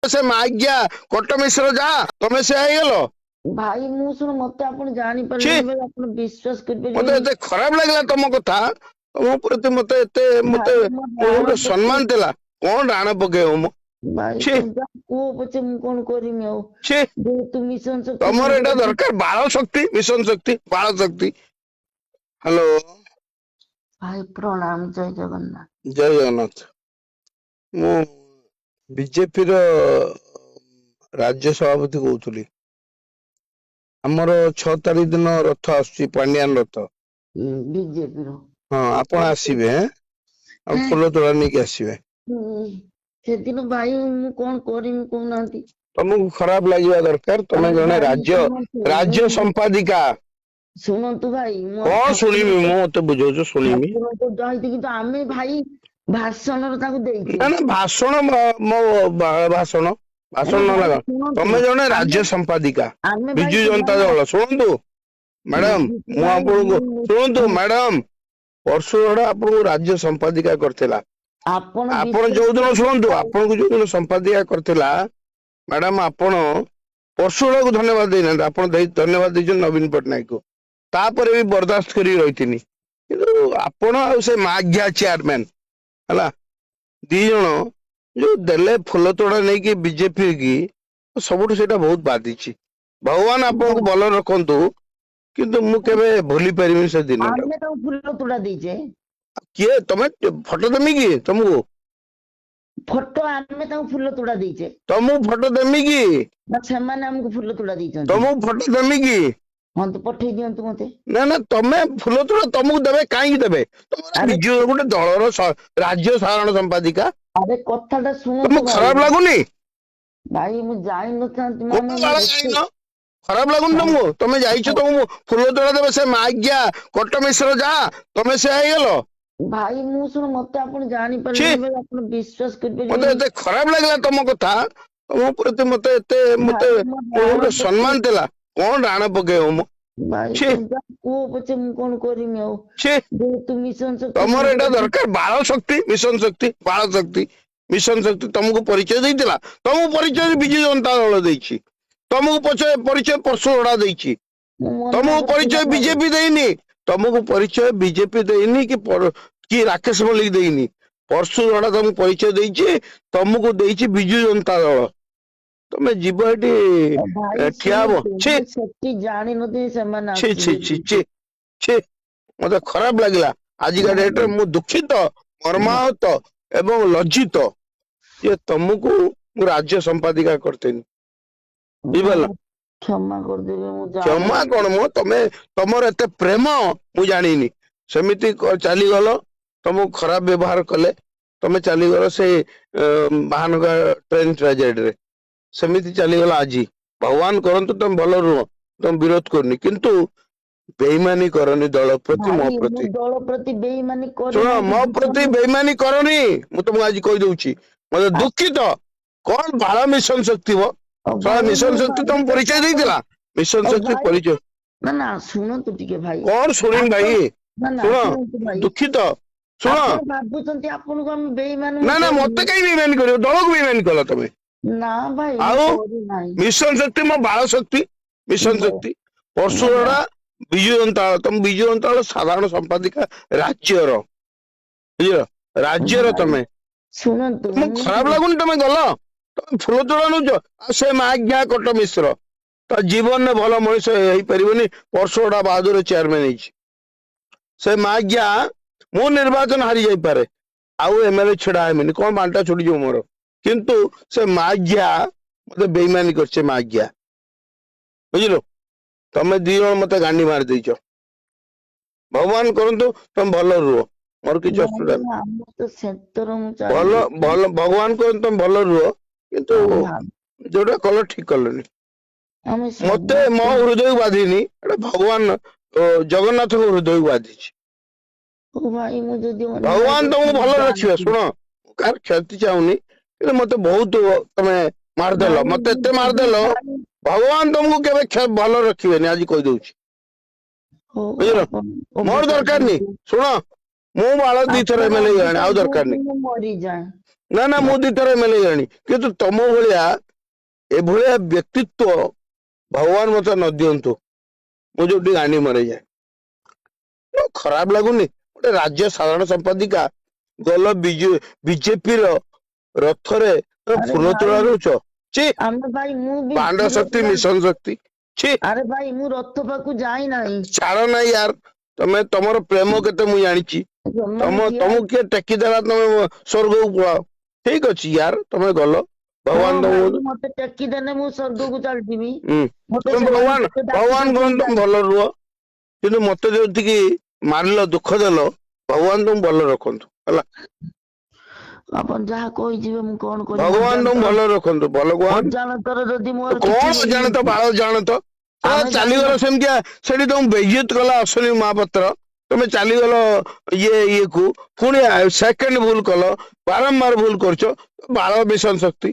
ଦେବେ ସେ ମାଜ୍ଞା କଟ ମିଶ୍ର ଯା ତମେ ସେ ହେଇଗଲ ଭାଇ ମୁଁ ଶୁଣ ମତେ ଆପଣ ଜାଣି ଛି ପାରିବେନି ଭାଇ, ଆପଣ ବିଶ୍ୱାସ ମତେ କରିପାରିବେନି ଏତେ ଖରାପ ଲାଗିଲା ତମ କଥା ତମ ପ୍ରତି ମତେ ଏତେ ମତେ ଭାଇ। ମୋ ମୋର ଡାହାଣ ଗୋଟେ ପଟେ ସମ୍ମାନ ଥିଲା କଣ ରାଣ ପକେଇବ ମୁଁ ଭାଇ ଛି ତମେ ଯାହା କୁହ ପଛେ ମୁଁ କଣ କରିମି ଆଉ, ଛି ଯେହେତୁ ମିଶନ ଶକ୍ତି ତମର ଏଇଟା ସାଙ୍ଗରେ। ଦରକାର ବାଳ ଶକ୍ତି ମିଶନ ଶକ୍ତି ବାଳ ଶକ୍ତି। ହ୍ୟାଲୋ ଭାଇ ପ୍ରଣାମ, ଜୟ ଜଗନ୍ନାଥ। ଜୟ ଜଗନ୍ନାଥ। ମୁଁ ବିଜେପିର ରାଜ୍ୟ ସଭାପତି କହୁଥିଲି। ଆମର 6 ତାରିଖ ଦିନ ରଥ ଆସୁଛି ପାଣ୍ଡିଆନ ରଥ। ବିଜେପିର ହଁ ଆପଣ ଆସିବେ ଆଉ ଫୁଲ ତୋଳା ନେଇକି ଆସିବେ। ସେଦିନ ଭାଇ ମୁଁ କଣ କରିମି କହୁନାହାନ୍ତି। ତମକୁ ଖରାପ ଲାଗିବା ଦରକାର ତମେ ଆରେ ଜଣେ ଭାଇ ଶୁଣନ୍ତୁ, ରାଜ୍ୟ ସମ୍ପାଦିକା। ଶୁଣନ୍ତୁ ଭାଇ ମୋ କଣ ଶୁଣିବି ଠାକୁରଙ୍କ ମୁଁ ମତେ ବୁଝଉଛ ଶୁଣିବି ଠାକୁରଙ୍କ ଜୟନ୍ତୀ, କିନ୍ତୁ ଆମେ ଭାଇ ଭାଷଣରେ ତାଙ୍କୁ ଦେଇଛୁ। ନା ନା ଭାଷଣ ମୋ ଭାଷଣ ଭାଷଣ ଆରେ ନହେଲା ଭାଇ କଣ? ଶୁଣନ୍ତୁ, ତମେ ଜଣେ ଆମେ ରାଜ୍ୟ ସମ୍ପାଦିକା ଆମେ ଭାଇ ବିଜୁ ଜନତା ସେମାନେ ଦଳ ଶୁଣନ୍ତୁ ମ୍ୟାଡାମ ମୁଁ ଭାଇ ଆପଣଙ୍କୁ ଶୁଣନ୍ତୁ ମ୍ୟାଡାମ ପରଶୁଗଡ ଆପଣଙ୍କୁ ରାଜ୍ୟ ସମ୍ପାଦିକା କରିଥିଲା। ଆପଣ ବିଶ୍ୱାସ ଯୋଉଦିନ କରିବେନି ଶୁଣନ୍ତୁ ଭାଇ, ଆପଣଙ୍କୁ ଯୋଉଦିନ ସମ୍ପାଦିକା କରିଥିଲା ମ୍ୟାଡାମ ଆପଣ ପରଶୁଗଡକୁ ଧନ୍ୟବାଦ ଦେଇନାହାନ୍ତି ଆପଣ ଧନ୍ୟବାଦ ଦେଇଛନ୍ତି ନବୀନ ପଟ୍ଟନାୟକଙ୍କୁ। ତାପରେ ବି ବରଦାସ୍ତ କରିକି ରହିଥିଲି କିନ୍ତୁ ଆପଣ ଆଉ ସେ ମାଗିଆ ଚେୟାରମ୍ୟାନ ହେଲା ଦି ଜଣ ଯୋଉ ଦେଲେ ଫୁଲ ତୋଡା ନେଇକି ବିଜେପି କି ସବୁଠୁ ସେଇଟା ବହୁତ ବାଧିଛି। ଭଗବାନ ଆପଣଙ୍କୁ ଭଲ ରଖନ୍ତୁ କିନ୍ତୁ ମୁଁ କେବେ ଭୁଲି ପାରିବିନି ସେ ଦିନଟାକୁ। ଆମେ ତାଙ୍କୁ ଫୁଲ ତୋଡା ଦେଇଛେ। କିଏ ତମେ ଫଟୋ ଦେମି କି ତମକୁ? ଫଟୋ ଆମେ ତାଙ୍କୁ ଫୁଲ ତୋଡା ଦେଇଛେ। ତମକୁ ଫଟୋ ଦେମି କି? ନା ସେମାନେ ଆମକୁ ଫୁଲ ତୋଡା ଦେଇଛନ୍ତି। ତମକୁ ଫଟୋ ଦେମି କି? ହଁ ତ ପଠେଇ ଦିଅନ୍ତୁ ମତେ। ନା ନା ତମେ ଫୁଲ ତୋଳା ତମକୁ ଦେବେ କାହିଁକି ଦେବେ ତମେ ଆରେ ବିଜୁ ଗୋଟେ ଦଳର ରାଜ୍ୟ ସାଧାରଣ ସମ୍ପାଦିକା। ଆରେ କଥାଟା ଶୁଣନ୍ତୁ ତମକୁ ଭାଇ। ଖରାପ ଲାଗୁନି? ଭାଇ ମୁଁ ଯାଇନଥାନ୍ତି କୋଉ ମାନେ ବାଳ ମୁଁ ଏତେ ଯାଇନ ଖରାପ ଲାଗୁନି ତମକୁ ତମେ ଯାଇଛ ତମକୁ ଫୁଲ ତୋଳା ଦେବେ ସେ ମାଜ୍ଞା କଟ ମିଶ୍ର ଯା ତମେ ସେ ହେଇଗଲ ଭାଇ ମୁଁ ଶୁଣ ମତେ ଆପଣ ଛି ଜାଣିପାରିବେନି ଭାଇ, ଆପଣ ବିଶ୍ୱାସ ମତେ କରିପାରିବେନି। ଏତେ ଖରାପ ଲାଗିଲା ତମ କଥା ତମ ପ୍ରତି ମତେ ଏତେ ମତେ ଭାଇ ମୋ ମୋର ଡାହାଣ ଗୋଟେ ପଟେ ସମ୍ମାନ ଥିଲା କଣ ରାଣ ପକେଇବ ମୁଁ ଭାଇ ଛି ତମେ ଯାହା କୁହ ପଛେ ମୁଁ କଣ କରିମି ଆଉ, ଛି ଯେହେତୁ ମିଶନ ଶକ୍ତି ତମର ଏଇଟା ସାଙ୍ଗରେ। ଦରକାର ବାଳ ଶକ୍ତି ମିଶନ ଶକ୍ତି ବାଳ ଶକ୍ତି ମିଶନ ଶକ୍ତି ତମକୁ ପରିଚୟ ଦେଇଥିଲା ତମକୁ ପରିଚୟ ବିଜୁ ଜନତା ଦଳ ଦେଇଛି। ତମକୁ ପରିଚୟ ପରଶୁଗଡା ଦେଇଛି ମୁଁ ମନା ତମକୁ କରିଥିଲି ପରିଚୟ ଭାଇ। ବିଜେପି ଦେଇନି। ତମକୁ ପରିଚୟ ବିଜେପି ଦେଇନି କି ରାକେଶ ମଲ୍ଲିକ ଦେଇନି। ପରଶୁଗଡା ତମକୁ ପରିଚୟ ଦେଇଛି ତମକୁ ଦେଇଛି ବିଜୁ ଜନତା ଦଳ। ତମେ ଯିବ ଏଠି ଭାଇ ଠିଆ ହବ ଶୁଣନ୍ତୁ, ଛି ମୁଁ ସେଠି ଜାଣିନଥିଲି ସେମାନେ ଛି ଛି ଆସିବେ ଛି ବୋଲି। ଛି ଛି ମତେ ଖରାପ ଲାଗିଲା ଆଜିକା ଭାଇ ଡେଟରେ ମୁଁ ଦୁଃଖିତ ମର୍ମାହତ ଏବଂ ଲଜ୍ଜିତ ଯେ ତମକୁ ମୁଁ ରାଜ୍ୟ ସମ୍ପାଦିକା କରିଥିଲି। ବୁଝିପାରିଲ ଭାଇ କ୍ଷମା କରିଦେବେ ମୁଁ କ୍ଷମା ଜାଣିନି। କଣ ମ ତମେ ତମର ଏତେ ପ୍ରେମ ମୁଁ ଜାଣିନି ସେମିତି ଚାଲିଗଲ ତମକୁ ଖରାପ ବ୍ୟବହାର କଲେ ତମେ ଚାଲିଗଲ ସେଇ ବାହାନଗା ଟ୍ରେନ ଟ୍ରାଜେଡରେ ସେମିତି ଚାଲିଗଲା ଆଜି ଭଗବାନ କରନ୍ତୁ ତମେ ଭଲ ରୁହ ତମେ ବିରୋଧ କରୁନି କିନ୍ତୁ ବେଇମାନି କରନି ଦଳ ପ୍ରତି ମୋ ଭାଇ ମୁଁ ପ୍ରତି ଦଳ ପ୍ରତି ବେଇମାନି ଶୁଣ କରିନାହିଁ ମୋ ପ୍ରତି ଜୀବନରେ। ବେଇମାନି କରନି ମୁଁ ତମକୁ ଆଜି କହିଦଉଛି ମତେ ଦୁଃଖିତ କଣ ବାଳ ମିଶନ ଶକ୍ତି ମ ଆଉ ଶଳା ଭାଇ ମୁଁ ମିଶନ ଶକ୍ତି ତମକୁ ଭାବୁଛନ୍ତି ପରିଚୟ ଆପଣ, ଦେଇଥିଲା ମିଶନ ଆଉ ଶକ୍ତି ଭାଇ ପରିଚୟ ନା ନା ଶୁଣନ୍ତୁ ଟିକେ ଭାଇ। କଣ ଶୁଣିବି ଭାଇ ଆପଣ ନା ନା ଶୁଣ ଶୁଣନ୍ତୁ ଭାଇ, ଦୁଃଖିତ ଶୁଣ ଆପଣ ଭାବୁଛନ୍ତି ଆପଣଙ୍କୁ ଆମେ ବେଇମାନ ନା ମୁଁ ନା ମତେ କରିନି। କାହିଁ ବେଇମାନି କରିବ ଦଳକୁ ବେଇମାନି କଲ ତମେ ନା ଭାଇ ମୁଁ ଆଉ କରିନାହିଁ। ମିଶନ ଶକ୍ତି ମୋ ବାଳ ଶକ୍ତି ମିଶନ ଶକ୍ତି ମୋ ପରଶୁଗଡା ବିଜୁ ଜନତା ଦଳ ତମେ ବିଜୁ ଜନତା ଦଳ ସାଧାରଣ ସମ୍ପାଦିକା ରାଜ୍ୟର ବୁଝିଲ ରାଜ୍ୟର ଭାଇ ତମେ ଶୁଣନ୍ତୁ ତମକୁ ଖରାପ ଲାଗୁନି ତମେ ଗଲ ତମେ ଫୁଲ ତୋଳା ନଉଛ ଆଉ ସେ ମାଜ୍ଞା କଟ ମିଶ୍ର ତା ଜୀବନରେ ଭଲ ମଣିଷ ହେଇପାରିବନି ପରଶୁଗଡା ବାହାଦୁର ଚେୟାରମ୍ୟାନ ହେଇଛି। ସେ ମାଗ୍ୟା ମୁଁ ନିର୍ବାଚନ ହାରି ଯାଇପାରେ ଆଉ ଏମଏଲଏ ଛିଡା ହେବିନି କଣ ବାଣ୍ଟା ଛିଡିଯିବ ମୋର କିନ୍ତୁ ସେ ମାଗ୍ୟା ମତେ ବେଇମାନି କରିছে ମାଗ୍ୟା ବୁଝିଲୁ ତମେ ଦି ଜଣ ମତେ ଗାଣ୍ଡି ମାରି ଦେଇଛ ଭଗବାନ କରନ୍ତୁ ତମେ ଭଲ ରୁହ ମୋର କିଛି ଅସୁବିଧା ଭାଇ ନାହିଁ ଆମର ତ ସେଥର ମୁଁ ଚାଲି ଭଲ ଯାଇଛି। ଭଲ ଭଗବାନ କରନ୍ତୁ ତମେ ଭଲ ରୁହ କିନ୍ତୁ ଆଉ ଯୋଉଟା କଲ ଠିକ କଲନି ଆମେ ମତେ ମୋ ସମସ୍ତେ ହୃଦୟକୁ ବାଧିନି ଏଟା ଭଗବାନ ଜଗନ୍ନାଥଙ୍କ ହୃଦୟକୁ ବାଧିଛି ହଉ ଭାଇ ମୁଁ ଯଦି ଅନ୍ୟାୟ ଭଗବାନ ତମକୁ କରିଥିଲି ଭଲ ରଖିବେ ଜାଣିଛି। ଶୁଣ କାହାର କ୍ଷତି ଚାହୁଁନି କିନ୍ତୁ ମତେ ବହୁତ ତମେ ମାରିଦେଲ ଭାଇ ମତେ ମୁଁ ଏତେ ଯଦି ମାରିଦେଲ ଜାଣି ଭଗବାନ ତମକୁ କେବେ ଭଲ ରଖିବେନି ଆଜି କହିଦଉଛି ହଉ ବୁଝିଲ ଆପଣ ମୋର ଅପେକ୍ଷା ଦରକାର ନି କରନ୍ତୁ। ଶୁଣ ମୁଁ ବାଳ ଦିଥର ଆପଣ ଏମଏଲଏ ହେଇଗଲାଣି ଆଉ ଅପେକ୍ଷା ଦରକାର କରନ୍ତୁ ନାହିଁ ମୁଁ ମରିଯାଏ। ନା ନା ମୁଁ ଦିଥର ଏମଏଲଏ ଜାଣି କିନ୍ତୁ ତମ ଭଳିଆ ଏଭଳିଆ ବ୍ୟକ୍ତିତ୍ୱ ଭଗବାନ ମତେ ନ ଦିଅନ୍ତୁ ମୁଁ ଯୋଉଠି ଗାଣ୍ଡି ମରେଯାଏ ଖରାପ ଲାଗୁନି ଗୋଟେ ରାଜ୍ୟ ସାଧାରଣ ସମ୍ପାଦିକା ଗଲ ବିଜେପିର ରଥରେ ଆରେ ଫୁଲ ଭାଇ ତୋଳା ଦଉଛ ଛି ଆମେ ଭାଇ ମୁଁ ବି ପାଣ୍ଡ ଫୁଲ ଶକ୍ତି ତୋଳା ମିଶନ ଶକ୍ତି ଛି ଆରେ ଭାଇ ମୁଁ ରଥ ପାଖକୁ ଯାଇ ନାହିଁ ଛାଡ ନାହିଁ ୟାର ତମେ ତମର ପ୍ରେମ କେତେ ମୁଁ ଜାଣିଛି ସେମାନେ ଠିଆ ତମକୁ କିଏ ଟେକିଦେଲା ତମେ ସ୍ୱର୍ଗକୁ ପଳାଅ ଠିକ ଅଛି ୟାର ତମେ ଗଲ ହଁ ଭଗବାନ ଭାଇ ତମକୁ ମତେ ଟେକି ଦେଲେ ମୁଁ ସ୍ୱର୍ଗକୁ ଚାଲିଯିବି ହୁଁ ମତେ ତମେ ସେମାନେ ଭଗବାନ କେତେ ଭଗବାନ ଡାକିଛନ୍ତି କହନ୍ତୁ ତମେ ଭଲ ରୁହ କିନ୍ତୁ ମତେ ଯୋଉଠିକି ମାରିଲ ଦୁଃଖ ଦେଲ ଭଗବାନ ତମକୁ ଭଲ ରଖନ୍ତୁ ହେଲା ଆପଣ ଯାହା କହିଯିବେ ମୁଁ କଣ କରିବି ଭଗବାନ ତମକୁ ଭଲ ରଖନ୍ତୁ ଭଗବାନ ଅଜାଣତରେ ଯଦି ମୋର କଣ କିଛି ଜାଣତ ହେଇଯାଇଛି ବାଳ ଜାଣତ ଆମେ ଚାଲିଗଲ ଜାଣିନୁ ସେମିତିଆ ସେଠି ତମକୁ ବେଇଜ୍ଜତ କଲା ଅଶ୍ୱିନୀ ମହାପାତ୍ର ତମେ ଚାଲିଗଲ ଇଏକୁ ପୁଣି ସେକେଣ୍ଡ ଭୁଲ କଲ ବାରମ୍ବାର ଭୁଲ କରୁଛ ବାଳ ମିଶନ ଶକ୍ତି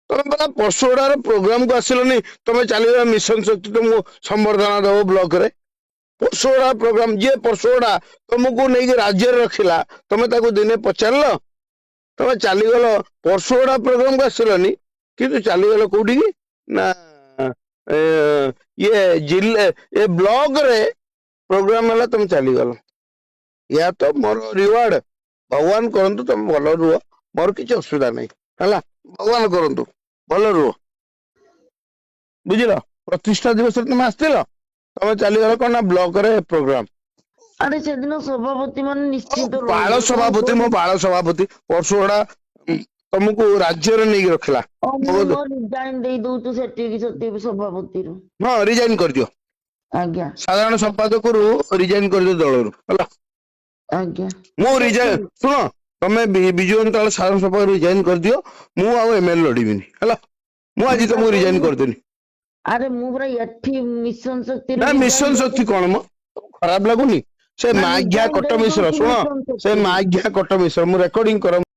ତମେ ପରା ପରଶୁଡାର ପ୍ରୋଗ୍ରାମ କୁ ଆସିଲନି ତମେ ଚାଲିଗଲ ମିଶନ ଶକ୍ତି ତମକୁ ସମ୍ବର୍ଦ୍ଧନା ଦବ ବ୍ଲକ ରେ ପରଶୁଡା ପ୍ରୋଗ୍ରାମ ଯିଏ ପରଶୁଡା ତମକୁ ନେଇକି ରାଜ୍ୟରେ ରଖିଲା ତମେ ତାକୁ ଦିନେ ପଚାରିଲ ତମେ ଚାଲିଗଲ ପରଶୁଡା ପ୍ରୋଗ୍ରାମ କୁ ଆସିଲନି କିନ୍ତୁ ଚାଲିଗଲ କୋଉଠିକି ନା ଇଏ ଜିଲ୍ଲା ଏ ବ୍ଲକ ରେ ପ୍ରୋଗ୍ରାମ ହେଲା ତମେ ଚାଲିଗଲ ଏହା ତ ମୋର ରିୱାର୍ଡ ଭଗବାନ କରନ୍ତୁ ତମେ ଭଲ ରୁହ ମୋର କିଛି ଅସୁବିଧା ନାହିଁ ହେଲା ଭଗବାନ କରନ୍ତୁ ଭଲ ରୁହ ବୁଝିଲ ପ୍ରତିଷ୍ଠା ଦିବସରେ ତମେ ଆସିଥିଲ ତମେ ଚାଲିଗଲ କଣ ନା ବ୍ଲକ ରେ ପ୍ରୋଗ୍ରାମ ଆରେ ସେଦିନ ସଭାପତି ମାନେ ନିଶ୍ଚିନ୍ତ ବାଳ ରହିବେ କଣ ସଭାପତି ମୋ କରିବି ବାଳ ସଭାପତି ପରଶୁଡା ତମକୁ ରାଜ୍ୟରେ ନେଇକି ରଖିଲା ମୁଁ ମୋ ରିଜାଇନ ଦେଇ ଦଉଛୁ ସେଠିକି ସଭାପତିରୁ ହଁ ରିଜାଇନ କରିଦିଅ ଆଜ୍ଞା ସାଧାରଣ ସମ୍ପାଦକରୁ ରିଜାଇନ କରିଦିଅ ଦଳରୁ ହେଲା ଆଜ୍ଞା ମୁଁ ରିଜାଇନ ସେଠି ଶୁଣ ତମେ ବିଜୁ ଜନତା ଦଳ ସାଧାରଣ ସମ୍ପାଦକ ରିଜାଇନ କରିଦିଅ ମୁଁ ଆଉ ଏମଏଲଏ ଲଢିବିନି ହେଲା ମୁଁ ଆଜି ବା ତମକୁ ରିଜାଇନ କହିଲି କରିଦେଲି ଆରେ ମୁଁ ପୁରା ଏଠି ମିଶନ ଶକ୍ତିରୁ ନା ମିଶନ ରିଜାଇନ ଶକ୍ତି ଦେଇ କଣ ମ ଖରାପ ଲାଗୁନି ସେ ନା ମାଘିଆ ରିଜାଇନ କଟ ଦେଇ ମିଶ୍ର ଦଉଛି ଶୁଣ ମିଶନ ସେ ଶକ୍ତିରୁ ମାଘିଆ କଟ ମିଶ୍ର ମୁଁ ରେକର୍ଡିଂ କର